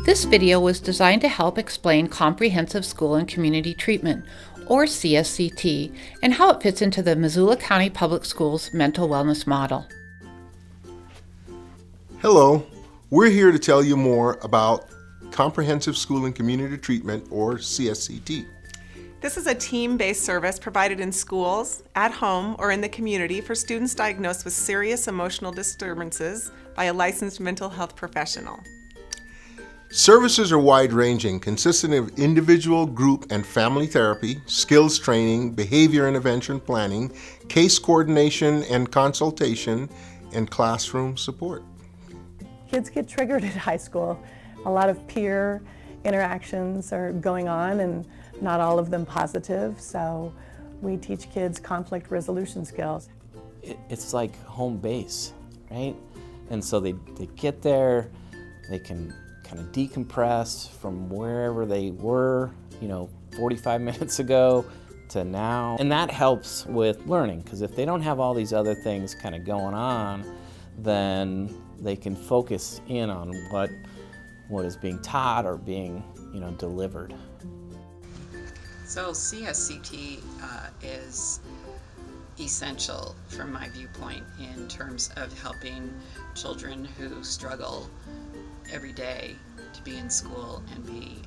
This video was designed to help explain Comprehensive School and Community Treatment, or CSCT, and how it fits into the Missoula County Public Schools mental wellness model. Hello, we're here to tell you more about Comprehensive School and Community Treatment, or CSCT. This is a team-based service provided in schools, at home, or in the community for students diagnosed with serious emotional disturbances by a licensed mental health professional. Services are wide-ranging, consisting of individual, group, and family therapy, skills training, behavior intervention planning, case coordination and consultation, and classroom support. Kids get triggered at high school. A lot of peer interactions are going on, and not all of them positive, so we teach kids conflict resolution skills. It's like home base, right? And so they get there, they can kind of decompress from wherever they were, 45 minutes ago to now. And that helps with learning, because if they don't have all these other things kind of going on, then they can focus in on what is being taught or being, delivered. So CSCT is essential from my viewpoint in terms of helping children who struggle every day to be in school and be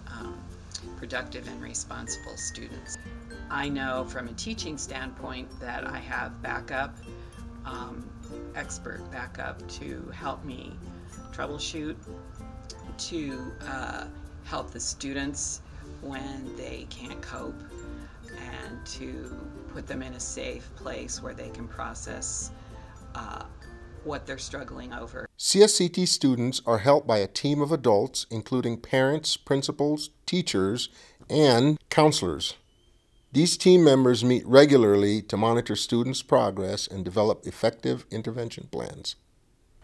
productive and responsible students. I know from a teaching standpoint that I have backup, expert backup to help me troubleshoot, to help the students when they can't cope, and to put them in a safe place where they can process what they're struggling over. CSCT students are helped by a team of adults, including parents, principals, teachers, and counselors. These team members meet regularly to monitor students' progress and develop effective intervention plans.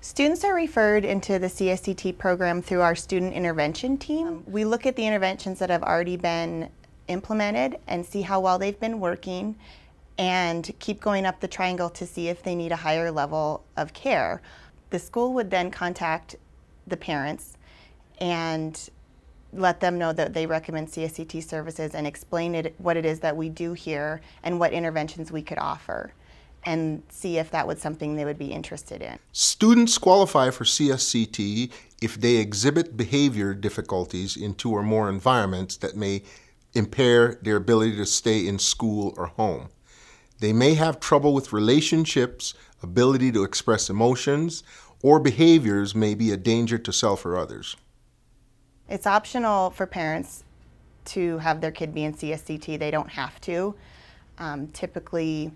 Students are referred into the CSCT program through our student intervention team. We look at the interventions that have already been implemented and see how well they've been working, and keep going up the triangle to see if they need a higher level of care. The school would then contact the parents and let them know that they recommend CSCT services and explain what it is that we do here and what interventions we could offer, and see if that was something they would be interested in. Students qualify for CSCT if they exhibit behavior difficulties in 2 or more environments that may impair their ability to stay in school or home. They may have trouble with relationships, ability to express emotions, or behaviors may be a danger to self or others. It's optional for parents to have their kid be in CSCT. They don't have to. Typically,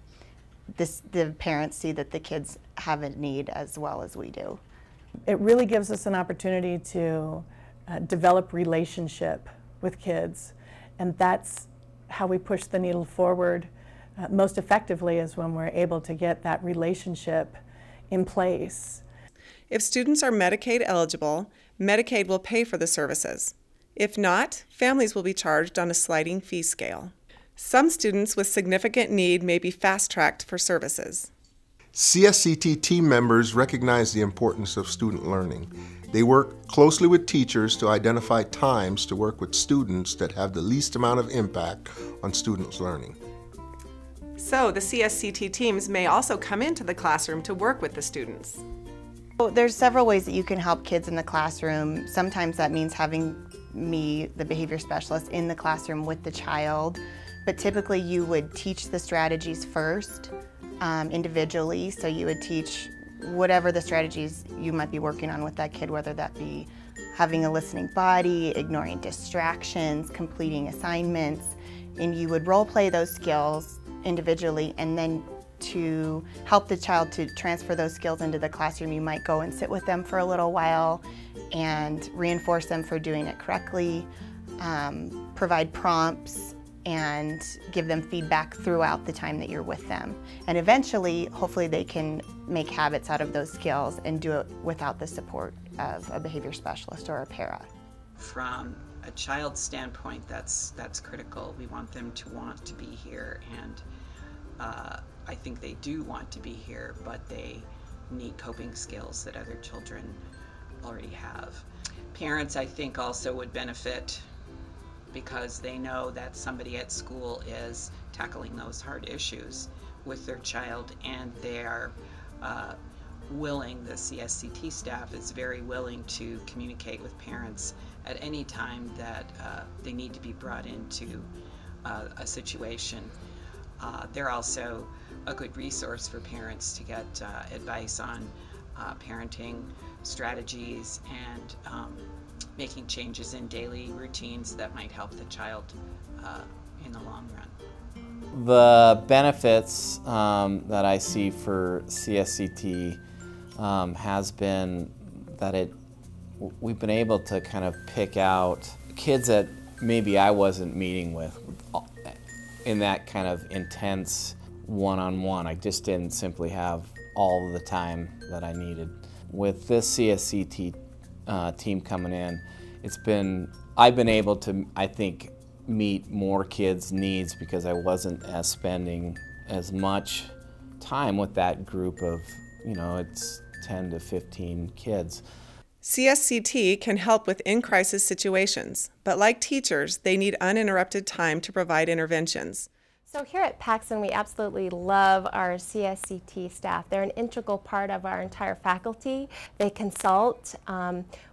the parents see that the kids have a need as well as we do. It really gives us an opportunity to develop relationship with kids, and that's how we push the needle forward most effectively, is when we're able to get that relationship in place. If students are Medicaid eligible, Medicaid will pay for the services. If not, families will be charged on a sliding fee scale. Some students with significant need may be fast-tracked for services. CSCT team members recognize the importance of student learning. They work closely with teachers to identify times to work with students that have the least amount of impact on students' learning. So the CSCT teams may also come into the classroom to work with the students. There's several ways that you can help kids in the classroom. Sometimes that means having me, the behavior specialist, in the classroom with the child. But typically you would teach the strategies first, individually. So you would teach whatever the strategies you might be working on with that kid, whether that be having a listening body, ignoring distractions, completing assignments. And you would role play those skills individually, and then to help the child to transfer those skills into the classroom, you might go and sit with them for a little while and reinforce them for doing it correctly, provide prompts, and give them feedback throughout the time that you're with them. And eventually, hopefully they can make habits out of those skills and do it without the support of a behavior specialist or a para. From a child's standpoint, that's critical. We want them to want to be here, and I think they do want to be here, but they need coping skills that other children already have. Parents, I think, also would benefit because they know that somebody at school is tackling those hard issues with their child, and they are willing, the CSCT staff is very willing to communicate with parents at any time that they need to be brought into a situation. They're also a good resource for parents to get advice on parenting strategies and making changes in daily routines that might help the child in the long run. The benefits that I see for CSCT has been that we've been able to kind of pick out kids that maybe I wasn't meeting with in that kind of intense one-on-one. I just didn't simply have all the time that I needed. With this CSCT team coming in, I've been able to, I think, meet more kids' needs because I wasn't spending as much time with that group of, it's 10 to 15 kids. CSCT can help with in-crisis situations, but like teachers, they need uninterrupted time to provide interventions. So here at Paxson, we absolutely love our CSCT staff. They're an integral part of our entire faculty. They consult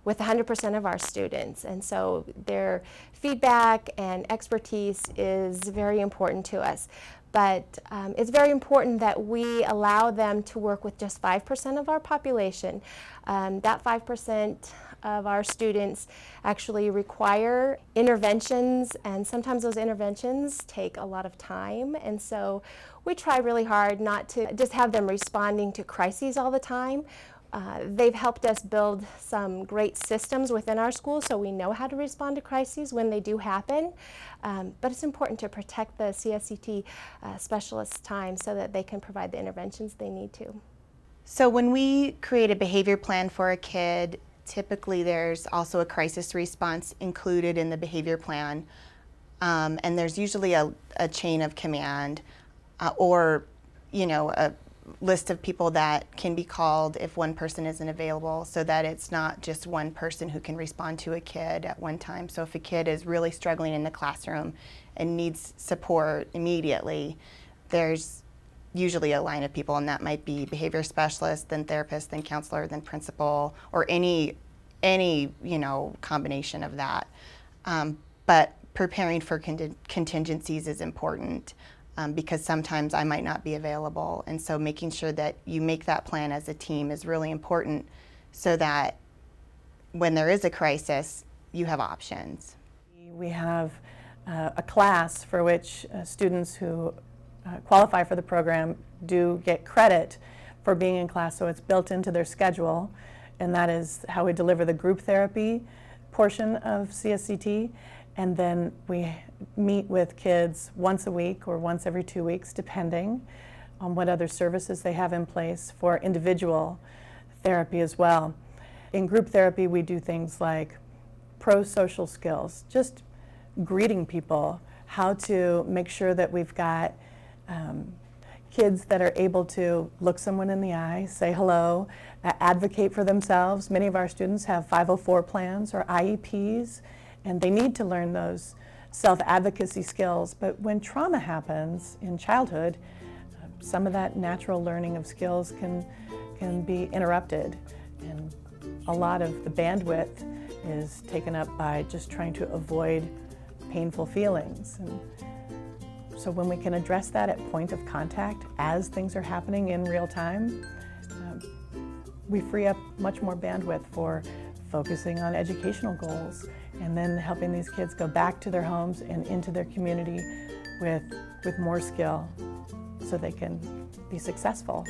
with 100% of our students, and so their feedback and expertise is very important to us. But it's very important that we allow them to work with just 5% of our population. That 5% of our students actually require interventions, and sometimes those interventions take a lot of time. And so we try really hard not to just have them responding to crises all the time. They've helped us build some great systems within our school so we know how to respond to crises when they do happen. But it's important to protect the CSCT specialists' time so that they can provide the interventions they need to. So when we create a behavior plan for a kid, typically there's also a crisis response included in the behavior plan. And there's usually a chain of command or, a list of people that can be called if one person isn't available, so that it's not just one person who can respond to a kid at one time. So if a kid is really struggling in the classroom and needs support immediately, there's usually a line of people, and that might be behavior specialist, then therapist, then counselor, then principal, or any combination of that. But preparing for contingencies is important. Because sometimes I might not be available, and so making sure that you make that plan as a team is really important so that when there is a crisis, you have options. We have a class for which students who qualify for the program do get credit for being in class, so it's built into their schedule, and that is how we deliver the group therapy portion of CSCT. And then we meet with kids once a week or once every 2 weeks, depending on what other services they have in place for individual therapy as well. In group therapy, we do things like pro-social skills, just greeting people, how to make sure that we've got kids that are able to look someone in the eye, say hello, advocate for themselves. Many of our students have 504 plans or IEPs, and they need to learn those self-advocacy skills. But when trauma happens in childhood, some of that natural learning of skills can be interrupted. And a lot of the bandwidth is taken up by just trying to avoid painful feelings. And so when we can address that at point of contact as things are happening in real time, we free up much more bandwidth for focusing on educational goals, and then helping these kids go back to their homes and into their community with more skill so they can be successful.